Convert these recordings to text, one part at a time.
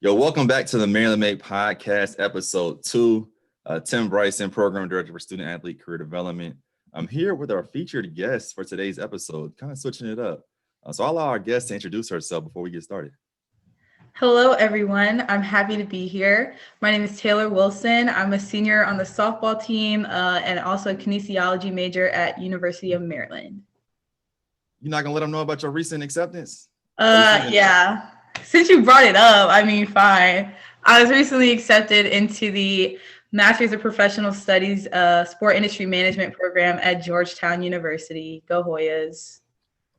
Yo, welcome back to the Maryland Made Podcast, episode 2. Tim Bryson, Program Director for Student Athlete Career Development. I'm here with our featured guest for today's episode, kind of switching it up. So I'll allow our guest to introduce herself before we get started. Hello, everyone. I'm happy to be here. My name is Taylor Wilson. I'm a senior on the softball team and also a kinesiology major at University of Maryland. You're not going to let them know about your recent acceptance? Yeah. Since you brought it up, fine. I was recently accepted into the Masters of Professional Studies Sport Industry Management program at Georgetown University. Go Hoyas.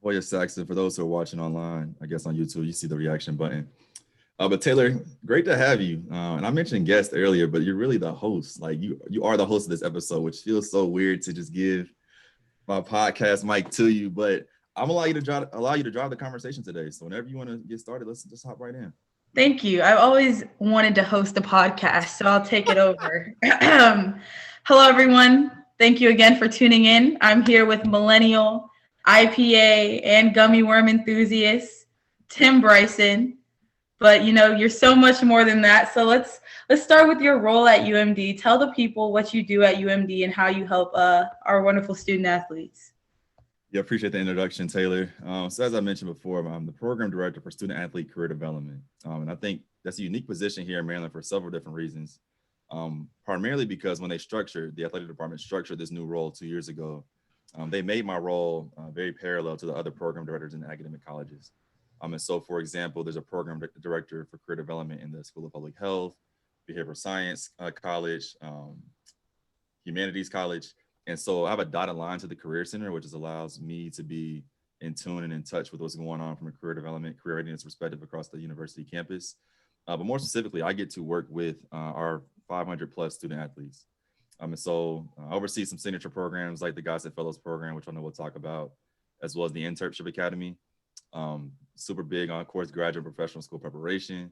Hoya Saxon, for those who are watching online, I guess on YouTube, you see the reaction button. But Taylor, great to have you. And I mentioned guest earlier, but you're really the host. Like you are the host of this episode, which feels so weird to just give my podcast mic to you. But I'm gonna allow you to drive the conversation today. So whenever you want to get started, let's just hop right in. Thank you. I've always wanted to host a podcast, so I'll take it over. Hello, everyone. Thank you again for tuning in. I'm here with millennial, IPA, and gummy worm enthusiast, Tim Bryson. But you're so much more than that. So let's start with your role at UMD. Tell the people what you do at UMD and how you help our wonderful student athletes. Yeah, appreciate the introduction, Taylor. So as I mentioned before, I'm the program director for Student Athlete Career Development. And I think that's a unique position here in Maryland for several different reasons. Primarily because when the athletic department structured this new role 2 years ago, they made my role very parallel to the other program directors in academic colleges. And so, for example, there's a program director for career development in the School of Public Health, Behavioral Science College, Humanities College. And so I have a dotted line to the Career Center, which allows me to be in tune and in touch with what's going on from a career development, career readiness perspective across the university campus. But more specifically, I get to work with our 500 plus student athletes. And so I oversee some signature programs like the Gossett Fellows program, which I know we'll talk about, as well as the InTERPship Academy. Super big on course graduate professional school preparation.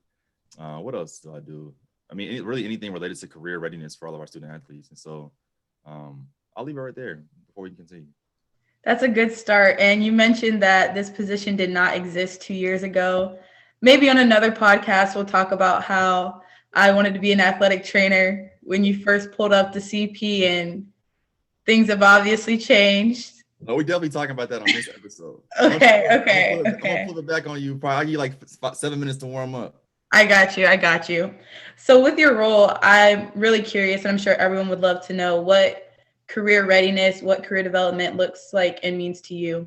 What else do I do? I mean, really anything related to career readiness for all of our student athletes. And so I'll leave it right there before we can continue. That's a good start. And you mentioned that this position did not exist 2 years ago. Maybe on another podcast, we'll talk about how I wanted to be an athletic trainer when you first pulled up the CP, and things have obviously changed. No, we're definitely talking about that on this episode. Okay. I'm gonna pull it back on you. Probably I'll give you like 7 minutes to warm up. I got you. So with your role, I'm really curious, and I'm sure everyone would love to know what career readiness, what career development looks like and means to you.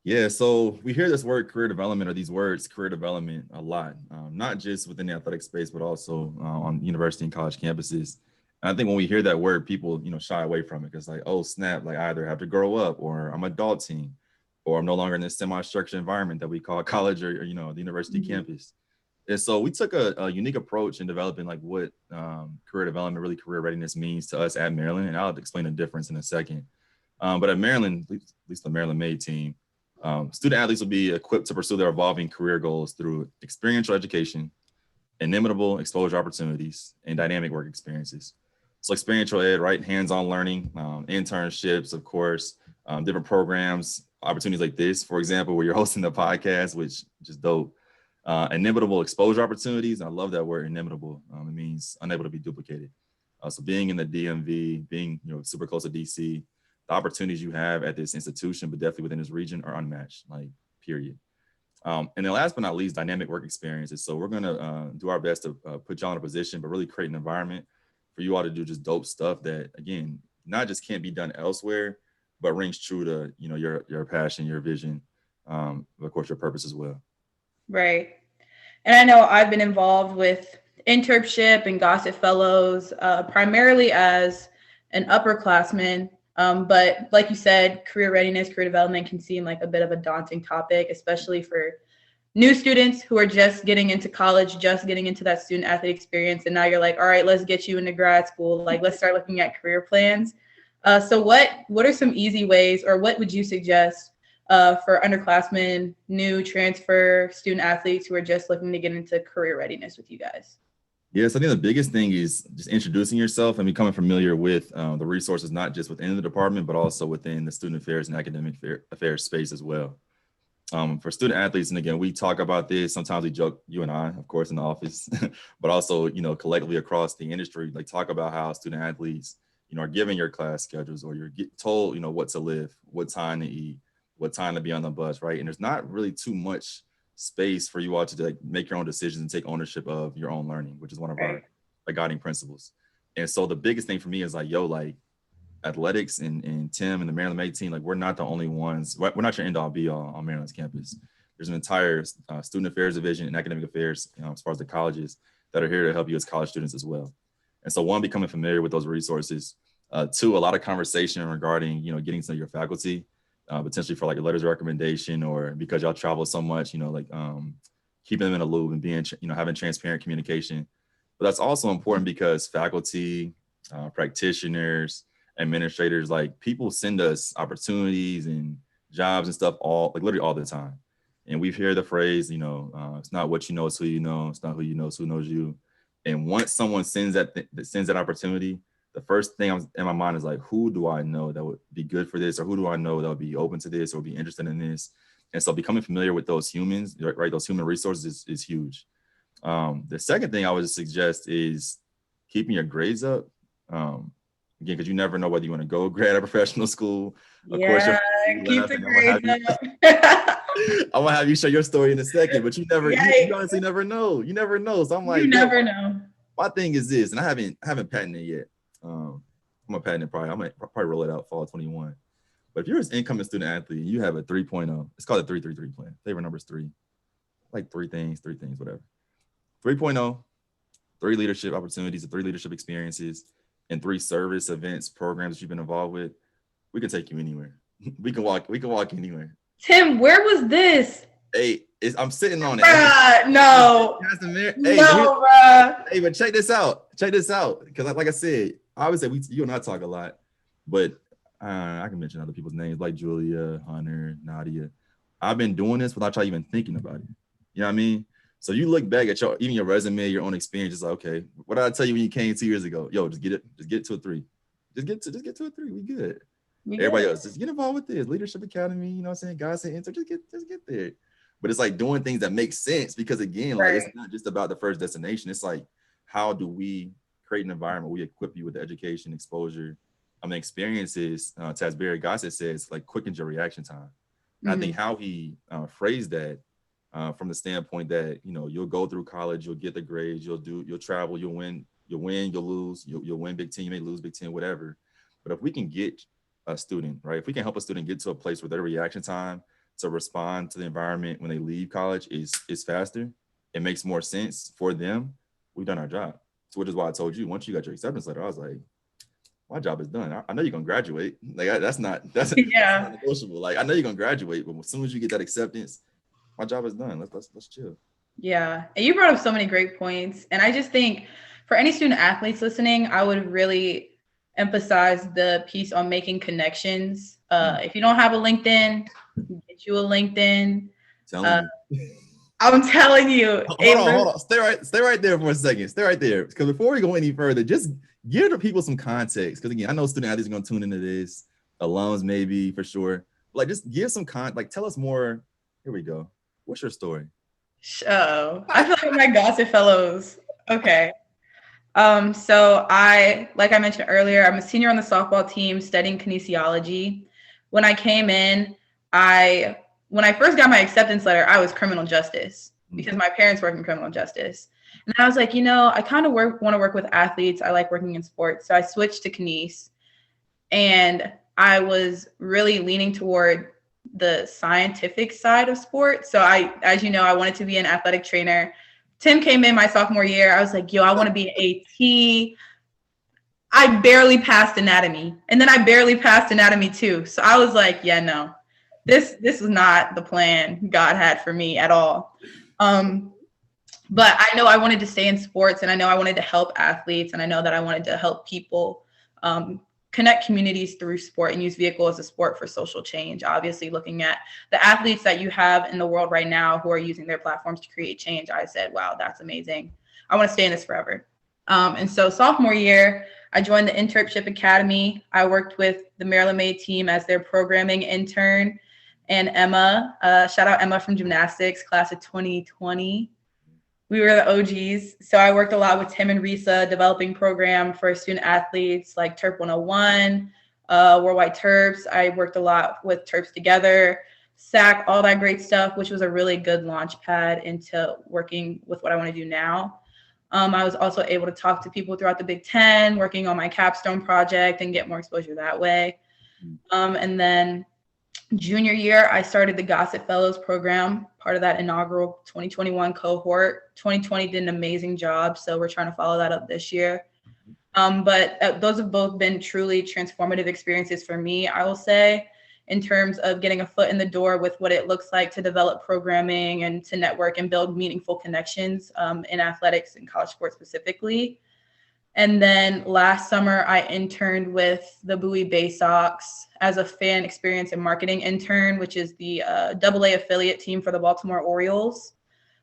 Yeah, so we hear this word career development, or these words career development, a lot, not just within the athletic space, but also on university and college campuses. And I think when we hear that word, people, shy away from it because like, oh, snap, like I either have to grow up or I'm adulting or I'm no longer in this semi-structured environment that we call college or the university campus. And so we took a unique approach in developing like what career development, really career readiness means to us at Maryland. And I'll explain the difference in a second. But at Maryland, at least the Maryland Made team, student athletes will be equipped to pursue their evolving career goals through experiential education, inimitable exposure opportunities, and dynamic work experiences. So experiential ed, right? Hands-on learning, internships, of course, different programs, opportunities like this, for example, where you're hosting the podcast, which is dope. Inimitable exposure opportunities. I love that word, inimitable. It means unable to be duplicated. So being in the DMV, being super close to DC, the opportunities you have at this institution, but definitely within this region, are unmatched, like period. And then last but not least, dynamic work experiences. So we're gonna do our best to put y'all in a position, but really create an environment for you all to do just dope stuff that, again, not just can't be done elsewhere, but rings true to your passion, your vision, of course, your purpose as well. Right. And I know I've been involved with InTERPship and Gossett Fellows primarily as an upperclassman. But like you said, career readiness, career development can seem like a bit of a daunting topic, especially for new students who are just getting into college, just getting into that student athlete experience. And now you're like, all right, let's get you into grad school. Like, let's start looking at career plans. So what are some easy ways, or what would you suggest for underclassmen, new transfer student athletes who are just looking to get into career readiness with you guys? Yes, I think the biggest thing is just introducing yourself and becoming familiar with the resources, not just within the department, but also within the student affairs and academic affairs space as well. For student athletes, and again, we talk about this. Sometimes we joke, you and I, of course, in the office, but also, collectively across the industry, like talk about how student athletes, are given your class schedules, or you're told, what to lift, what time to eat, what time to be on the bus, right? And there's not really too much space for you all to like make your own decisions and take ownership of your own learning, which is one of our Right. like guiding principles. And so the biggest thing for me is like, yo, like athletics and Tim and the Maryland May team, like we're not the only ones. We're not your end all be all on Maryland's campus. There's an entire student affairs division and academic affairs, as far as the colleges, that are here to help you as college students as well. And so, one, becoming familiar with those resources. Two, a lot of conversation regarding, getting to know your faculty, potentially for like a letters of recommendation, or because y'all travel so much, keeping them in a loop and being, having transparent communication. But that's also important because faculty, practitioners, administrators, like people send us opportunities and jobs and stuff all like literally all the time. And we've heard the phrase, it's not what you know, it's who you know. It's not who you know, it's who knows you. And once someone sends that opportunity, the first thing in my mind is like, who do I know that would be good for this, or who do I know that would be open to this or be interested in this? And so becoming familiar with those humans, right, those human resources is huge. The second thing I would suggest is keeping your grades up. Again, because you never know whether you want to go grad at professional school. Of course, Yeah, keep the I'm grades up. gonna have you share your story in a second, but you Yikes. honestly never know. You never know. So I'm You like, yo, never know. my thing is this, and I haven't patented it yet. I'm gonna patent it probably. I might probably roll it out fall 21. But if you're an incoming student athlete and you have a 3.0, it's called a 3-3-3 plan. Favorite number is 3. Like three things, whatever. 3.0, 3 leadership opportunities, 3 leadership experiences, and 3 service events, programs that you've been involved with. We can take you anywhere. We can walk anywhere. Tim, where was this? Hey, I'm sitting on it. No. Hey, No, bruh. hey, but check this out. Because like I said, obviously you and I talk a lot, but I can mention other people's names like Julia, Hunter, Nadia. I've been doing this without y'all even thinking about it. You know what I mean? So you look back at even your resume, your own experience, it's like, okay, what did I tell you when you came 2 years ago? Yo, just get to a 3. Just get to a 3. We good. Everybody else, just get involved with this. Leadership Academy, you know what I'm saying? Gossett Fellow, just get there. But it's like doing things that make sense, because again, like it's not just about the first destination. It's like, how do we create an environment where we equip you with the education, exposure, experiences, as Barry Gossett says, like quickens your reaction time. And I think how he phrased that from the standpoint that, you'll go through college, you'll get the grades, you'll travel, you'll win, you'll lose, you'll win Big Ten, you may lose Big Ten, whatever. But if we can get a student, right, if we can help a student get to a place where their reaction time to respond to the environment when they leave college is faster, it makes more sense for them, we've done our job. So which is why I told you, once you got your acceptance letter, I was like, my job is done. I know you're gonna graduate. Like that's not negotiable. Like I know you're gonna graduate, but as soon as you get that acceptance, my job is done. Let's chill. Yeah, and you brought up so many great points, and I just think for any student athletes listening, I would really emphasize the piece on making connections. If you don't have a LinkedIn, get you a LinkedIn. I'm telling you. Hold on. Stay right there for a second. Stay right there. Because before we go any further, just give the people some context. Because again, I know student athletes are going to tune into this, alums maybe for sure. But like, just give some like tell us more. Here we go. What's your story? Oh, I feel like my Gossett Fellows. Okay. So like I mentioned earlier, I'm a senior on the softball team studying kinesiology. When I came in, when I first got my acceptance letter, I was criminal justice because my parents work in criminal justice. And I was like, I kind of want to work with athletes. I like working in sports. So I switched to kines, and I was really leaning toward the scientific side of sports. So as you know, I wanted to be an athletic trainer. Tim came in my sophomore year. I was like, I want to be an AT. I barely passed anatomy. And then I barely passed anatomy too. So I was like, no, this is not the plan God had for me at all. But I know I wanted to stay in sports, and I know I wanted to help athletes, and I know that I wanted to help people connect communities through sport and use vehicle as a sport for social change. Obviously, looking at the athletes that you have in the world right now who are using their platforms to create change, I said, wow, that's amazing. I want to stay in this forever. And so sophomore year, I joined the InTERPship Academy. I worked with the Maryland May team as their programming intern. and Emma. Shout out Emma from gymnastics, class of 2020. We were the OGs. So I worked a lot with Tim and Risa, developing program for student athletes like TERP 101, Worldwide TERPs. I worked a lot with TERPs Together, SAC, all that great stuff, which was a really good launch pad into working with what I want to do now. I was also able to talk to people throughout the Big Ten, working on my capstone project and get more exposure that way. And then junior year, I started the Gossett Fellows program, part of that inaugural 2021 cohort. 2020 did an amazing job, so we're trying to follow that up this year. But those have both been truly transformative experiences for me, I will say, in terms of getting a foot in the door with what it looks like to develop programming and to network and build meaningful connections in athletics and college sports specifically. And then last summer, I interned with the Bowie Bay Sox as a fan experience and marketing intern, which is the AA affiliate team for the Baltimore Orioles.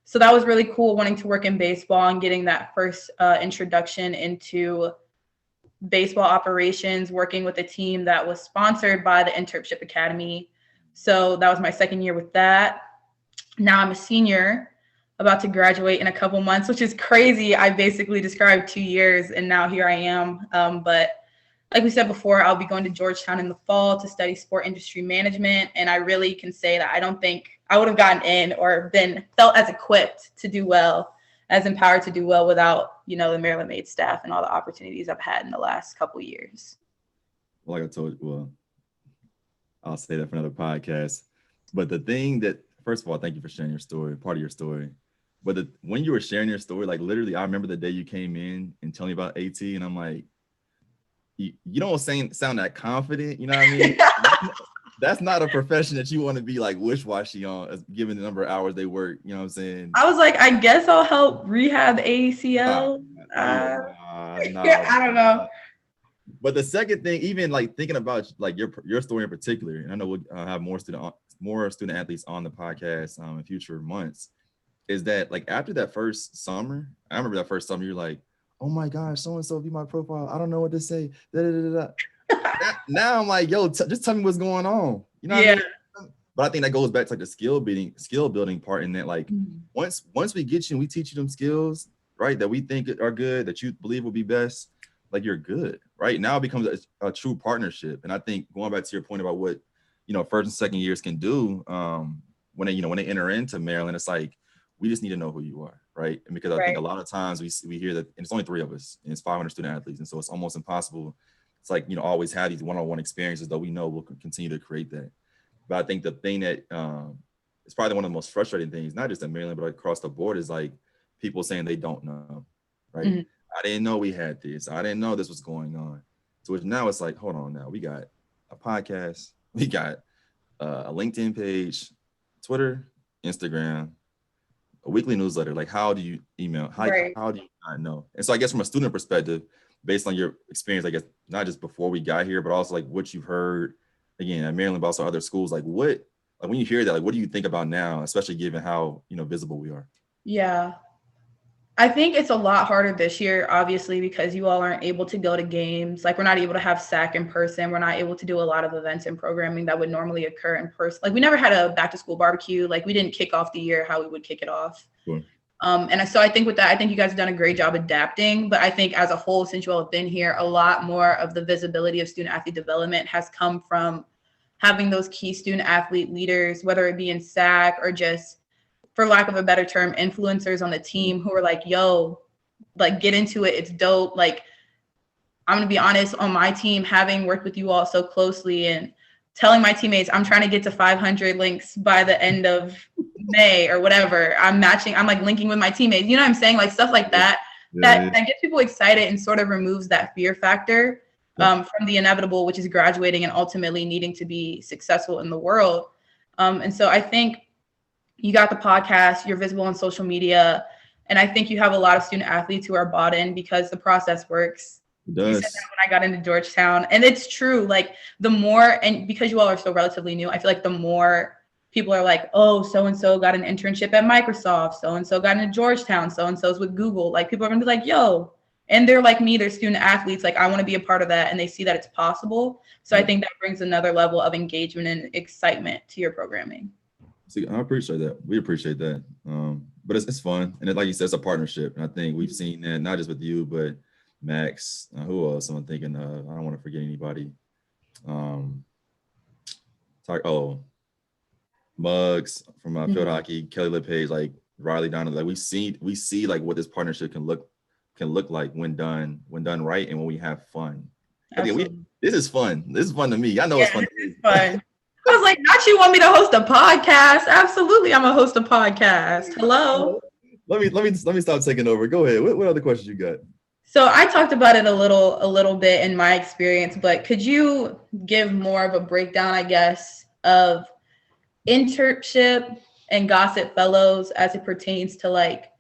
So that was really cool, wanting to work in baseball and getting that first introduction into baseball operations, working with a team that was sponsored by the InTERPship Academy. So that was my second year with that. Now I'm a senior, about to graduate in a couple months, which is crazy. I basically described 2 years and now here I am. But like we said before, I'll be going to Georgetown in the fall to study sport industry management. And I really can say that I don't think I would have gotten in or felt as equipped to do well, as empowered to do well without, the Maryland Made staff and all the opportunities I've had in the last couple of years. Well, like I told you, I'll say that for another podcast. But the thing that, first of all, thank you for sharing your story, part of your story. But when you were sharing your story, like literally, I remember the day you came in and telling me about AT, and I'm like, you don't sound that confident, you know what I mean? That's not a profession that you want to be like wish-washy on, given the number of hours they work, you know what I'm saying? I was like, I guess I'll help rehab ACL. I don't know. But the second thing, even like thinking about like your story in particular, and I know we'll have more student athletes on the podcast in future months, is that like after that first summer, I remember that first summer, you're like, oh my gosh, so-and-so view my profile. I don't know what to say. Now I'm like, yo, just tell me what's going on. You know what I mean? But I think that goes back to like the skill building part in that, like once we get you and we teach you them skills, right, that we think are good, that you believe will be best, like you're good, right? Now it becomes a true partnership. And I think going back to your point about what, first and second years can do when they enter into Maryland, it's like, we just need to know who you are, right? And because I think a lot of times we hear that, and it's only 3 of us, and it's 500 student athletes, and so it's almost impossible. It's like, always have these one-on-one experiences, though we know we'll continue to create that. But I think the thing that is probably one of the most frustrating things, not just in Maryland, but across the board, is like people saying they don't know, right? Mm-hmm. I didn't know we had this. I didn't know this was going on. So now it's like, hold on now. We got a podcast. We got a LinkedIn page, Twitter, Instagram, a weekly newsletter. Like, how do you email? How do you not know? And so I guess from a student perspective, based on your experience, I guess, not just before we got here, but also like what you've heard, again, at Maryland, but also other schools, like when you hear that, like, what do you think about now, especially given how, visible we are? Yeah. I think it's a lot harder this year, obviously, because you all aren't able to go to games. Like, we're not able to have SAC in person. We're not able to do a lot of events and programming that would normally occur in person. Like, we never had a back to school barbecue. Like, we didn't kick off the year how we would kick it off. Sure. And so I think with that, I think you guys have done a great job adapting. But I think as a whole, since you all have been here, a lot more of the visibility of student athlete development has come from having those key student athlete leaders, whether it be in SAC or just, for lack of a better term, influencers on the team who are like, yo, like, get into it. It's dope. Like, I'm going to be honest, on my team, having worked with you all so closely and telling my teammates, I'm trying to get to 500 links by the end of May or whatever. I'm like linking with my teammates. You know what I'm saying? Like, stuff like that, that gets people excited and sort of removes that fear factor from the inevitable, which is graduating and ultimately needing to be successful in the world. And so I think you got the podcast, you're visible on social media, and I think you have a lot of student athletes who are bought in because the process works. It does. You said that when I got into Georgetown, and it's true. Like, the more, and because you all are so relatively new, I feel like the more people are like, oh, so-and-so got an internship at Microsoft, so-and-so got into Georgetown, so-and-so's with Google. Like, people are gonna be like, yo, and they're like me, they're student athletes. Like I want to be a part of that, and they see that it's possible. So I Yeah. think that brings another level of engagement and excitement to your programming. See, I appreciate that. We appreciate that. But it's fun, and like you said, it's a partnership. And I think we've seen that not just with you, but Max. Who else? I'm thinking. I don't want to forget anybody. Um, Muggs from field Mhm. hockey, Kelly LePage, like Riley Donald. Like we see like what this partnership can look like when done right, and when we have fun. Again, Absolutely. this is fun. This is fun to me. I know Yeah, it's fun to this is me. fun. I was like, not you want me to host a podcast? Absolutely, I'm gonna host a podcast. Hello. Let me stop taking over. Go ahead. What other questions you got? So I talked about it a little bit in my experience, but could you give more of a breakdown, I guess, of internship and Gossett Fellows as it pertains to like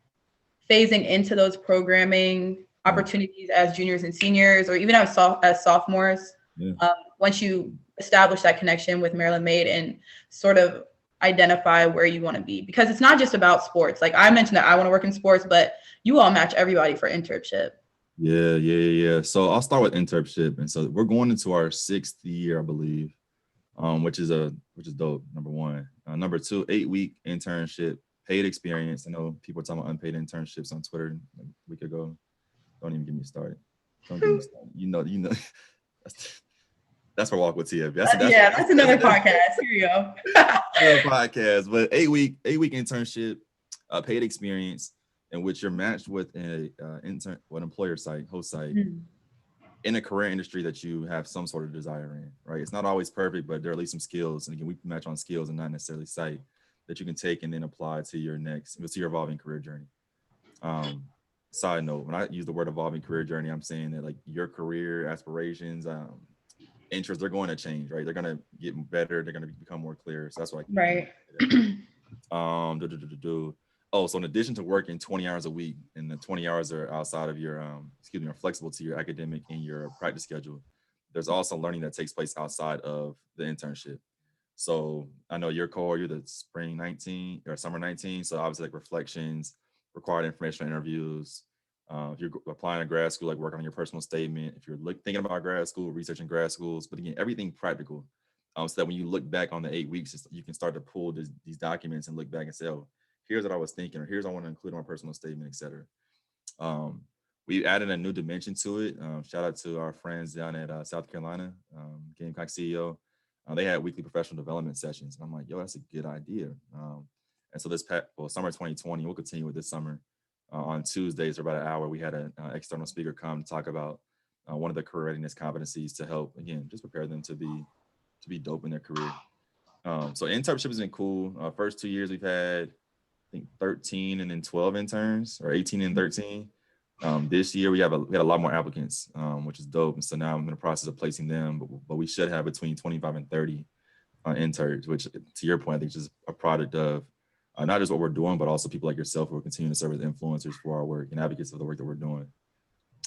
phasing into those programming Yeah. opportunities as juniors and seniors, or even as sophomores, Yeah. once you establish that connection with Maryland Made and sort of identify where you want to be? Because it's not just about sports. Like I mentioned that I want to work in sports, but you all match everybody for internship. Yeah. So I'll start with InTERPship, and so we're going into our 6th year, I believe, which is dope. Number one. Number two, 8-week internship, paid experience. I know people are talking about unpaid internships on Twitter like a week ago. Don't even get me started. Don't get me started. You know, that's for Walk with TF. Yeah, that's another podcast. Here you go. Another podcast. But 8-week internship, paid experience, in which you're matched with an employer site, host site, Mm. in a career industry that you have some sort of desire in, right? It's not always perfect, but there are at least some skills. And again, we match on skills and not necessarily site that you can take and then apply to your evolving career journey. Um, Side note, when I use the word evolving career journey, I'm saying that like your career aspirations, interests, they're going to change, right? They're going to get better. They're going to become more clear. So that's what I mean. Right. Oh, so in addition to working 20 hours a week, and the 20 hours are outside of your, are flexible to your academic and your practice schedule, there's also learning that takes place outside of the internship. So I know your core, you're the spring 19 or summer 19. So obviously like reflections, required informational interviews. If you're applying to grad school, like working on your personal statement. If you're thinking about grad school, researching grad schools, but again, everything practical. So that when you look back on the 8 weeks, you can start to pull these documents and look back and say, oh, here's what I was thinking, or here's what I want to include in my personal statement, et cetera. Um, we added a new dimension to it. Shout out to our friends down at South Carolina, Gamecock CEO. They had weekly professional development sessions. And I'm like, yo, that's a good idea. And so summer 2020, we'll continue with this summer. On Tuesdays for about an hour, we had an external speaker come to talk about one of the career readiness competencies to help, again, just prepare them to be dope in their career. So internship has been cool. First 2 years we've had, I think 13 and then 12 interns, or 18 and 13. This year we had a lot more applicants, which is dope. And so now I'm in the process of placing them, but we should have between 25 and 30 interns, which to your point, I think is a product of not just what we're doing, but also people like yourself who are continuing to serve as influencers for our work and advocates of the work that we're doing.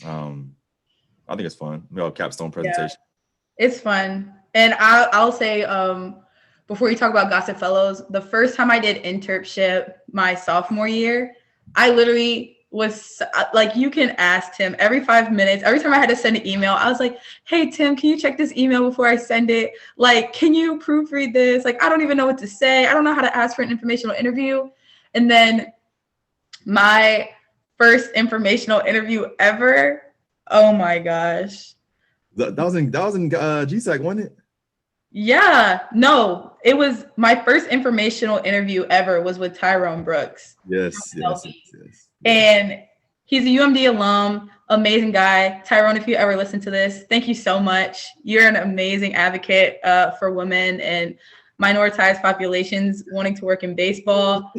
I think it's fun. Capstone presentation. Yeah, it's fun. And I'll say, before you talk about Gossett Fellows, the first time I did internship my sophomore year, I literally was like, you can ask Tim every 5 minutes. Every time I had to send an email, I was like, hey, Tim, can you check this email before I send it? Like, can you proofread this? Like, I don't even know what to say. I don't know how to ask for an informational interview. And then my first informational interview ever, oh my gosh. That was in GSAC, wasn't it? Yeah, no, it was my first informational interview ever was with Tyrone Brooks. Yes. And he's a UMD alum, amazing guy. Tyrone, if you ever listen to this, thank you so much. You're an amazing advocate for women and minoritized populations wanting to work in baseball.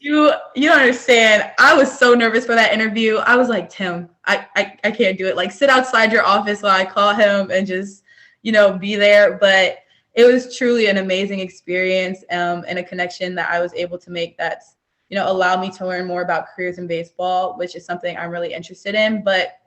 You don't understand. I was so nervous for that interview. I was like, Tim, I can't do it. Like, sit outside your office while I call him and just, be there. But it was truly an amazing experience and a connection that I was able to make that's, allowed me to learn more about careers in baseball, which is something I'm really interested in. But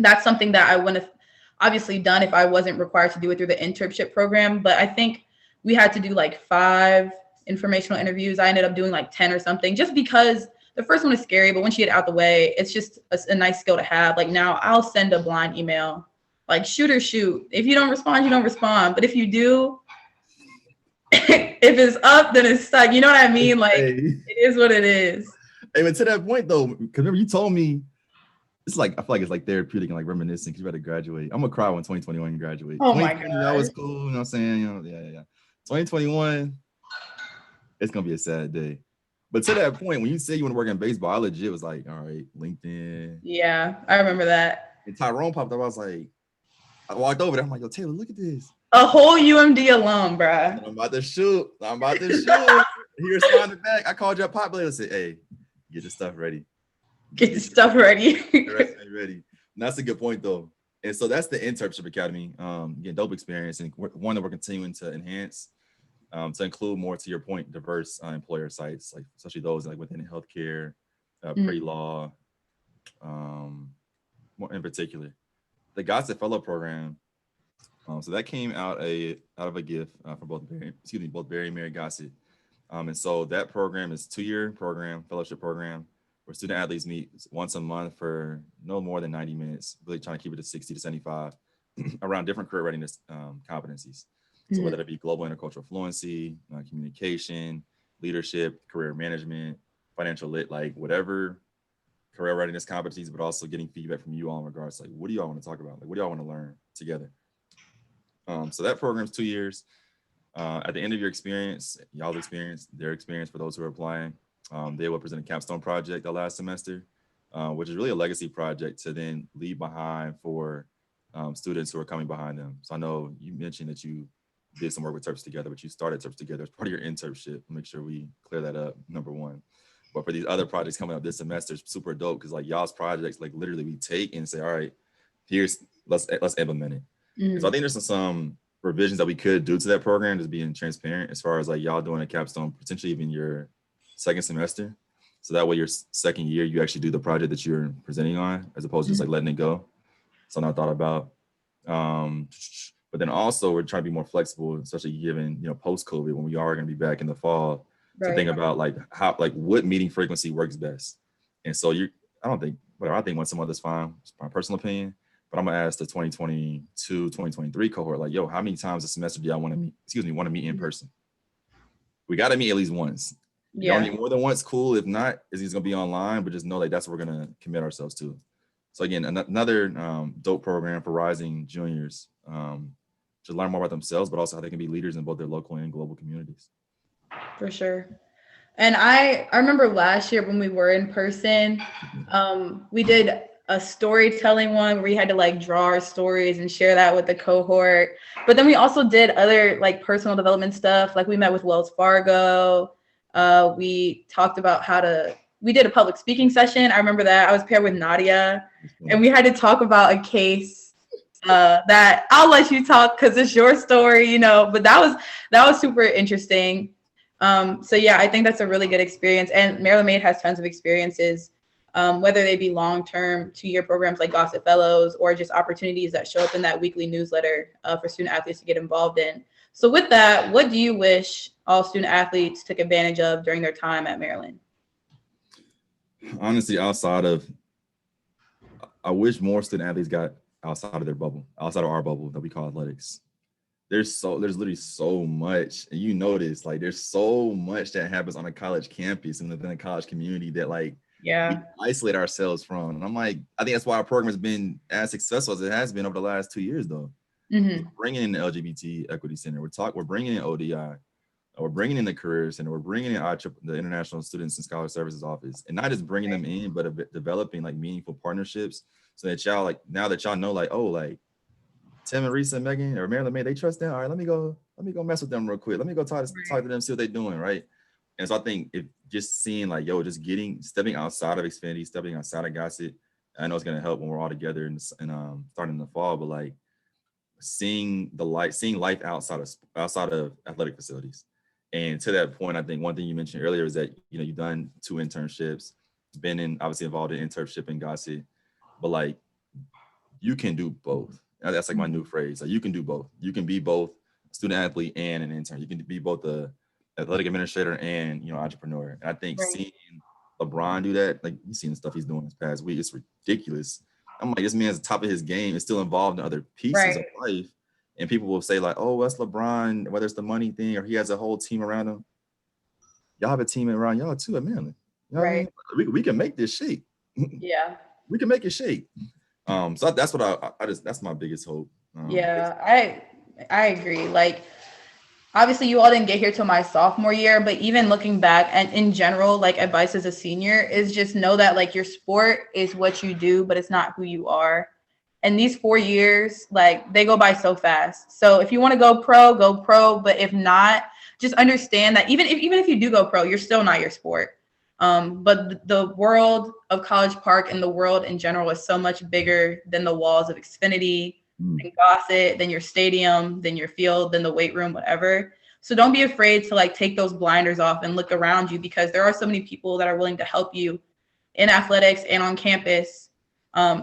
that's something that I wouldn't have obviously done if I wasn't required to do it through the internship program. But I think we had to do like 5 informational interviews. I ended up doing like 10 or something, just because the first one is scary, but once you get out the way, it's just a nice skill to have. Like now I'll send a blind email, like shoot or shoot. If you don't respond, you don't respond. But if you do, if it's up, then it's stuck. You know what I mean? Like Hey, it is what it is. hey, but to that point though, because remember you told me it's like I feel like it's like therapeutic and like reminiscing because you better graduate. I'm gonna cry when 2021 graduate. Oh my 2020 that was God. cool. You know what I'm saying? You know, yeah. 2021, it's gonna be a sad day. But to that point, when you say you want to work in baseball, I legit was like, all right, LinkedIn. Yeah, I remember that. And Tyrone popped up. I was like, I walked over there. I'm like, yo, Taylor, look at this. A whole UMD alum, bruh. I'm about to shoot. I'm about to shoot. He responded back. I called you up popular and said, hey, get your stuff ready. Get your stuff ready. The resume ready. And that's a good point though. And so that's the InTERPship Academy. Again, dope experience and one that we're continuing to enhance to include more, to your point, diverse employer sites, like especially those like within healthcare, pre-law, more in particular. The Gossett Fellow program. So that came out of a gift for both Barry and Mary Gossett. And so that program is 2-year program, fellowship program, where student athletes meet once a month for no more than 90 minutes, really trying to keep it to 60 to 75 around different career readiness competencies. So whether it be global intercultural fluency, communication, leadership, career management, financial lit, like whatever career readiness competencies, but also getting feedback from you all in regards to like, what do y'all want to talk about? Like, what do y'all want to learn together? So that program's 2 years. At the end of your experience, y'all's experience, their experience for those who are applying, they will present a capstone project the last semester, which is really a legacy project to then leave behind for students who are coming behind them. So I know you mentioned that you did some work with TERPs together, but you started TERPs together as part of your InTERPship. Make sure we clear that up, number one. But for these other projects coming up this semester, it's super dope because like y'all's projects, like literally we take and say, all right, let's implement it. So I think there's some revisions that we could do to that program, just being transparent as far as like y'all doing a capstone, potentially even your second semester. So that way your second year, you actually do the project that you're presenting on, as opposed to just like letting it go. Something I thought about. But then also we're trying to be more flexible, especially given, post-COVID, when we are going to be back in the fall, to think about like how, like what meeting frequency works best. And so I think once a month is fine. It's my personal opinion. But I'm gonna ask the 2022, 2023 cohort, like, yo, how many times a semester do y'all want to meet in person? We got to meet at least once. If y'all need more than once, cool. If not, it's gonna be online, but just know like that's what we're gonna commit ourselves to. So again, another dope program for rising juniors to learn more about themselves, but also how they can be leaders in both their local and global communities. For sure. And I remember last year when we were in person, we did a storytelling one where we had to like draw our stories and share that with the cohort. But then we also did other like personal development stuff. Like we met with Wells Fargo. We talked about we did a public speaking session. I remember that. I was paired with Nadia and we had to talk about a case that I'll let you talk because it's your story, but that was super interesting. So yeah, I think that's a really good experience. And Maryland Made has tons of experiences, whether they be long-term 2-year programs like Gossett Fellows or just opportunities that show up in that weekly newsletter for student athletes to get involved in. So with that, what do you wish all student athletes took advantage of during their time at Maryland? Honestly, I wish more student athletes got outside of their bubble, outside of our bubble that we call athletics. There's literally so much, and this, like there's so much that happens on a college campus and within a college community that like we isolate ourselves from. And I'm like, I think that's why our program has been as successful as it has been over the last 2 years, though. We're bringing in the LGBT Equity Center. We're bringing in ODI. We're bringing in the Career Center. We're bringing in the International Students and Scholar Services Office, and not just bringing them in, but developing like meaningful partnerships so that y'all like now that y'all know like, oh, like Tim and Reese and Megan or Maryland May, they trust them. All right, let me go mess with them real quick. Let me go talk to them, see what they're doing, right? And so I think if just seeing like, yo, just stepping outside of Xfinity, stepping outside of Gossett, I know it's gonna help when we're all together and starting in the fall, but like seeing life outside of athletic facilities. And to that point, I think one thing you mentioned earlier is that you've done 2 internships, been obviously involved in InTERPship and Gossett, but like you can do both. That's like my new phrase. Like you can do both. You can be both a student athlete and an intern. You can be both the athletic administrator and entrepreneur. And I think seeing LeBron do that. Like, you seen the stuff he's doing this past week. It's ridiculous. I'm like, this man's top of his game is still involved in other pieces of Right. life. And people will say, like, oh, that's LeBron, whether it's the money thing or he has a whole team around him. Y'all have a team around y'all too, man. You know what I Right. mean? We can make this shake. Yeah. We can make it shake. So that's what I just, that's my biggest hope. Yeah. I agree. Like, obviously you all didn't get here till my sophomore year, but even looking back and in general, like advice as a senior is just know that like your sport is what you do, but it's not who you are. And these 4 years, like they go by so fast. So if you want to go pro, go pro. But if not, just understand that even if you do go pro, you're still not your sport. But the world of College Park and the world in general is so much bigger than the walls of Xfinity, than Gossett, than your stadium, than your field, than the weight room, whatever. So don't be afraid to like take those blinders off and look around you, because there are so many people that are willing to help you in athletics and on campus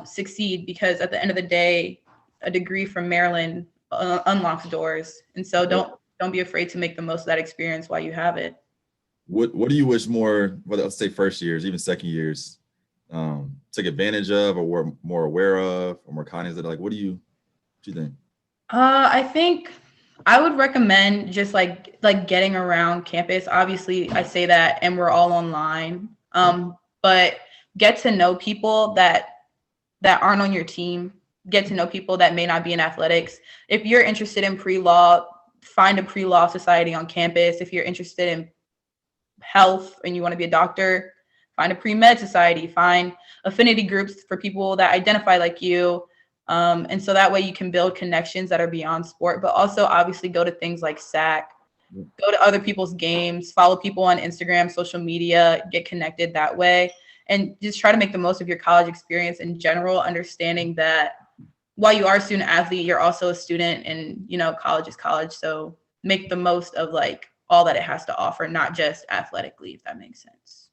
succeed. Because at the end of the day, a degree from Maryland unlocks doors. And so don't be afraid to make the most of that experience while you have it. What do you wish more, whether let's say first years, even second years, took advantage of, or were more aware of, or more cognizant? Like, what do you think? I think I would recommend just like getting around campus. Obviously, I say that, and we're all online. But get to know people that aren't on your team. Get to know people that may not be in athletics. If you're interested in pre-law, find a pre-law society on campus. If you're interested in health and you want to be a doctor, find a pre-med society. Find affinity groups for people that identify like you. And so that way you can build connections that are beyond sport, but also obviously go to things like SAC, go to other people's games, follow people on Instagram, social media, get connected that way, and just try to make the most of your college experience in general, understanding that while you are a student athlete, you're also a student, and college is college. So make the most of like all that it has to offer, not just athletically, if that makes sense.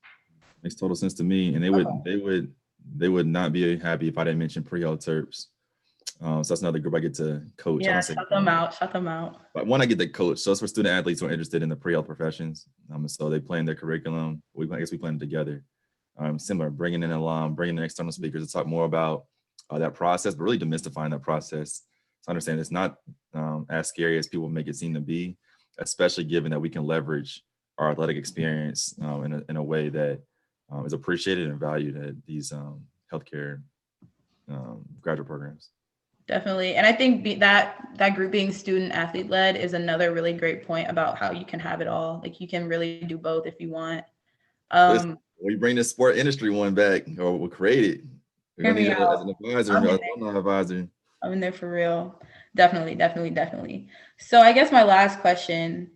Makes total sense to me. And they would not be happy if I didn't mention pre-health Terps. So that's another group I get to coach. Yeah, shut them out. But one, I get to coach. So it's for student athletes who are interested in the pre-health professions. So they plan their curriculum. I guess we plan it together. Similar, bringing in alum, bringing in external speakers to talk more about that process, but really demystifying that process. To understand it's not as scary as people make it seem to be, especially given that we can leverage our athletic experience in a way that is appreciated and valued at these healthcare graduate programs. Definitely. And I think that group being student athlete led is another really great point about how you can have it all. Like you can really do both if you want. We bring the sport industry one back, or we'll create it. We're gonna need it as an advisor, an alumni advisor. I'm in there for real. Definitely. So I guess my last question,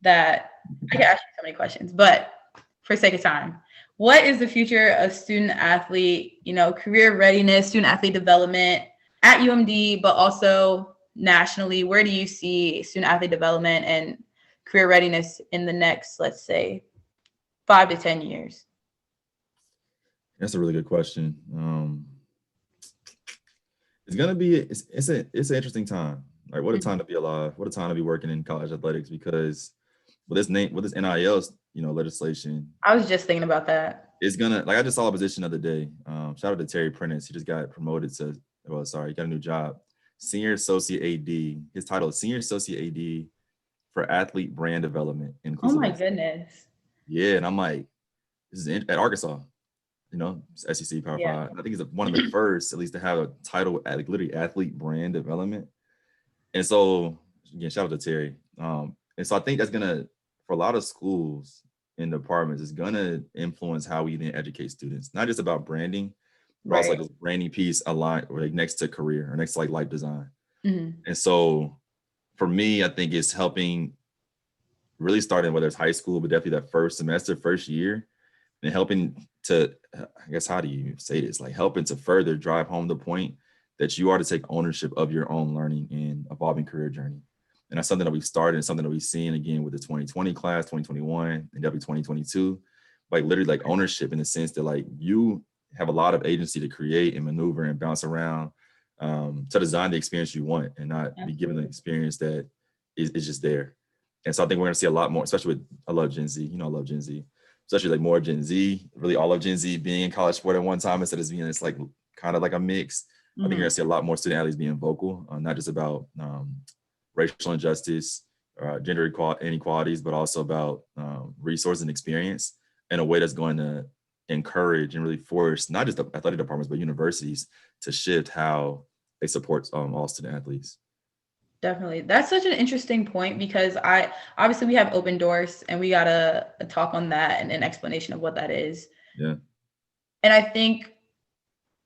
that I can ask you so many questions, but for sake of time, what is the future of student athlete, career readiness, student athlete development at UMD, but also nationally? Where do you see student athlete development and career readiness in the next, let's say, 5 to 10 years? That's a really good question. It's gonna be it's an interesting time. Like, what a time to be alive. What a time to be working in college athletics, because with this NIL legislation. I was just thinking about that. It's gonna, like, I just saw a position the other day. Shout out to Terry Prentice. He just got promoted to, he got a new job. Senior Associate AD. His title is Senior Associate AD for Athlete Brand Development. Oh my goodness. Yeah, and I'm like, this is at Arkansas, SEC Power 5. I think he's one of the first, at least, to have a title at, like, literally Athlete Brand Development. And so, again, shout out to Terry. And so I think that's gonna, for a lot of schools and departments, is gonna influence how we then educate students. Not just about branding, but also like this branding piece aligned, or like next to career or next to like life design. Mm-hmm. And so for me, I think it's helping really starting, whether it's high school, but definitely that first semester, first year, and helping to, I guess, how do you say this? Like helping to further drive home the point that you are to take ownership of your own learning and evolving career journey. And that's something that we've started, and something that we've seen again with the 2020 class, 2021, and definitely 2022, like literally like ownership in the sense that like you have a lot of agency to create and maneuver and bounce around to design the experience you want, and not be given the experience that is just there. And so I think we're going to see a lot more, especially with, I love Gen Z, I love Gen Z. especially like more Gen Z, really all of Gen Z being in college sport at one time instead of being it's like kind of like a mix. I think you're gonna see a lot more student athletes being vocal, not just about racial injustice, gender inequalities, but also about resource and experience in a way that's going to encourage and really force not just the athletic departments, but universities to shift how they support all student athletes. Definitely. That's such an interesting point because obviously we have open doors and we got a talk on that and an explanation of what that is. Yeah. And I think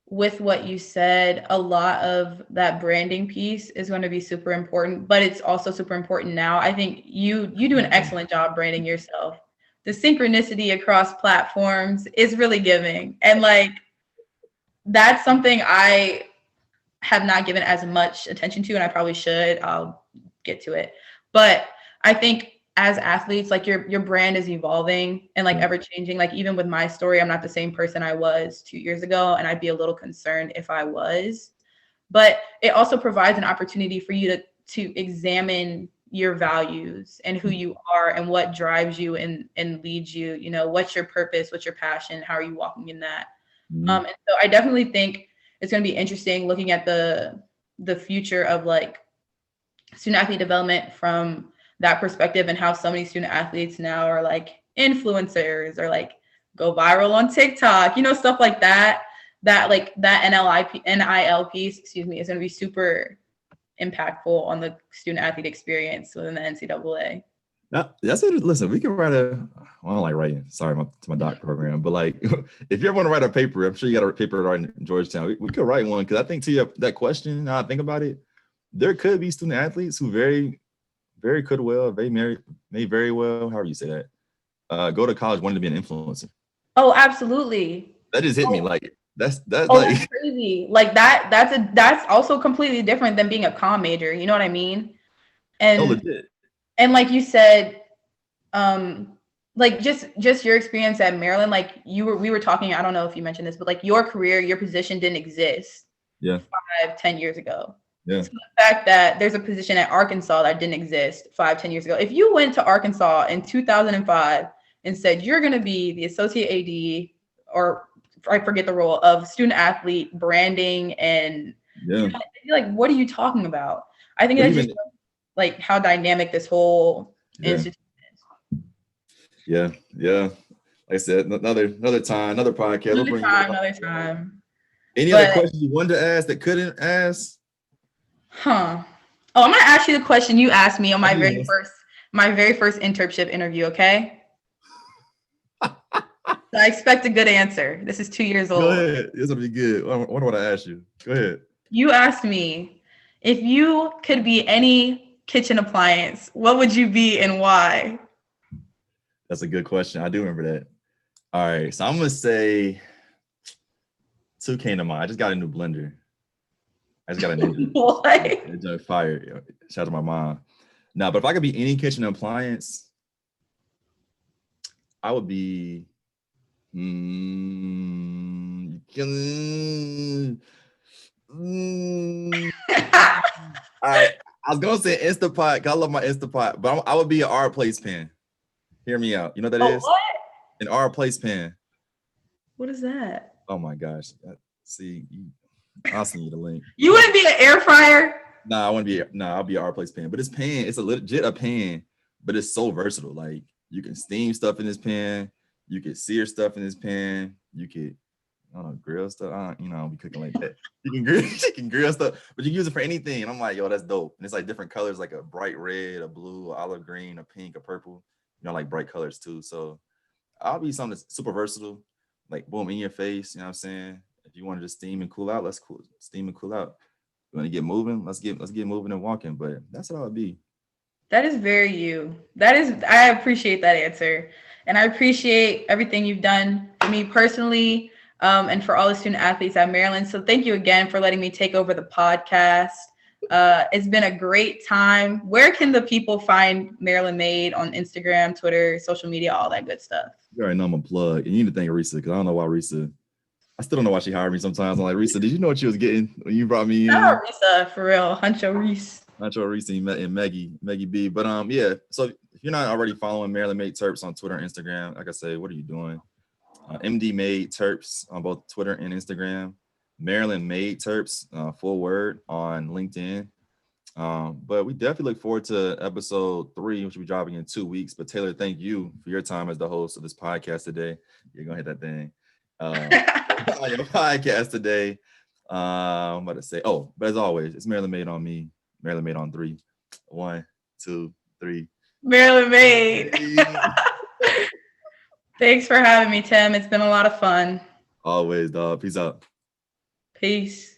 with what you said, a lot of that branding piece is going to be super important, but it's also super important now. I think you do an excellent job branding yourself. The synchronicity across platforms is really giving. And like, that's something I have not given as much attention to, and I probably should. I'll get to it. But I think as athletes, like your brand is evolving and like ever changing. Like even with my story, I'm not the same person I was 2 years ago, and I'd be a little concerned if I was. But it also provides an opportunity for you to examine your values and who you are and what drives you and leads you. You know, what's your purpose, what's your passion, how are you walking in that? And so I definitely think it's going to be interesting looking at the future of like student athlete development from that perspective and how so many student athletes now are like influencers or like go viral on TikTok, you know, stuff like that. That like that NIL piece, excuse me, is going to be super impactful on the student athlete experience within the NCAA. That's it. Listen, we can write I don't like writing. Sorry, to my doc program, but like, if you ever want to write a paper, I'm sure you got a paper writing in Georgetown. We could write one because I think to that question, now I think about it, there could be student athletes who very could well, may very well, however you say that, go to college wanting to be an influencer. Oh, absolutely. That just hit me. Like that's like that's crazy. Like that's also completely different than being a comm major. You know what I mean? And legit. And like you said, like just your experience at Maryland, like we were talking, I don't know if you mentioned this, but like your career, your position didn't exist 5-10 years ago. Yeah. So the fact that there's a position at Arkansas that didn't exist 5-10 years ago. If you went to Arkansas in 2005 and said you're going to be the associate AD, or I forget the role of student athlete branding, and you're like, what are you talking about? I think that's just like how dynamic this whole institution is. Yeah. Like I said, another time, another podcast. Another time. Any other questions you wanted to ask that couldn't ask? Oh, I'm gonna ask you the question you asked me on my very first InTERPship interview. Okay. So I expect a good answer. This is 2 years old. Go ahead. This will be good. I wonder what I asked you. Go ahead. You asked me if you could be any kitchen appliance, what would you be and why? That's a good question. I do remember that. All right. So I'm going to say 2 came to mind. I just got a new blender. I just got a new What? It's fire. Shout out to my mom. Now, but if I could be any kitchen appliance, I would be I was gonna say Instapot because I love my Instapot, but I would be an R place pan. Hear me out. You know what that is? What? An R place pan. What is that? Oh my gosh! See, I'll send you the link. You wouldn't be an air fryer? Nah, I wouldn't be. Nah, I'll be an R place pan. But it's pan. It's a legit a pan, but it's so versatile. Like you can steam stuff in this pan. You can sear stuff in this pan. You could, I don't know, grill stuff. I'll be cooking like that. You can grill stuff, but you can use it for anything. And I'm like, yo, that's dope. And it's like different colors, like a bright red, a blue, a olive green, a pink, a purple. Like bright colors too. So I'll be something that's super versatile, like boom, in your face. You know what I'm saying? If you want to just steam and cool out, let's steam and cool out. You want to get moving? Let's get moving and walking. But that's what I would be. That is very you. I appreciate that answer. And I appreciate everything you've done for me personally, and for all the student athletes at Maryland. So thank you again for letting me take over the podcast. It's been a great time. Where can the people find Maryland Made on Instagram, Twitter, social media, all that good stuff? You already know I'm a plug. And you need to thank Risa, because I don't know why Risa, I still don't know why she hired me sometimes. I'm like, Risa, did you know what you was getting when you brought me in? Risa, for real. Huncho Reese and Maggie B. But yeah, so if you're not already following Maryland Made Terps on Twitter and Instagram, like I say, what are you doing? MD Made Terps on both Twitter and Instagram. Maryland Made Terps, full word, on LinkedIn. But we definitely look forward to episode 3, which will be dropping in 2 weeks. But Taylor, thank you for your time as the host of this podcast today. You're gonna hit that thing. On your podcast today. I'm about to say, but as always, it's Maryland Made on me. Maryland Made on 3. 1, 2, 3. Maryland Made. Thanks for having me, Tim. It's been a lot of fun. Always, dog. Peace out. Peace.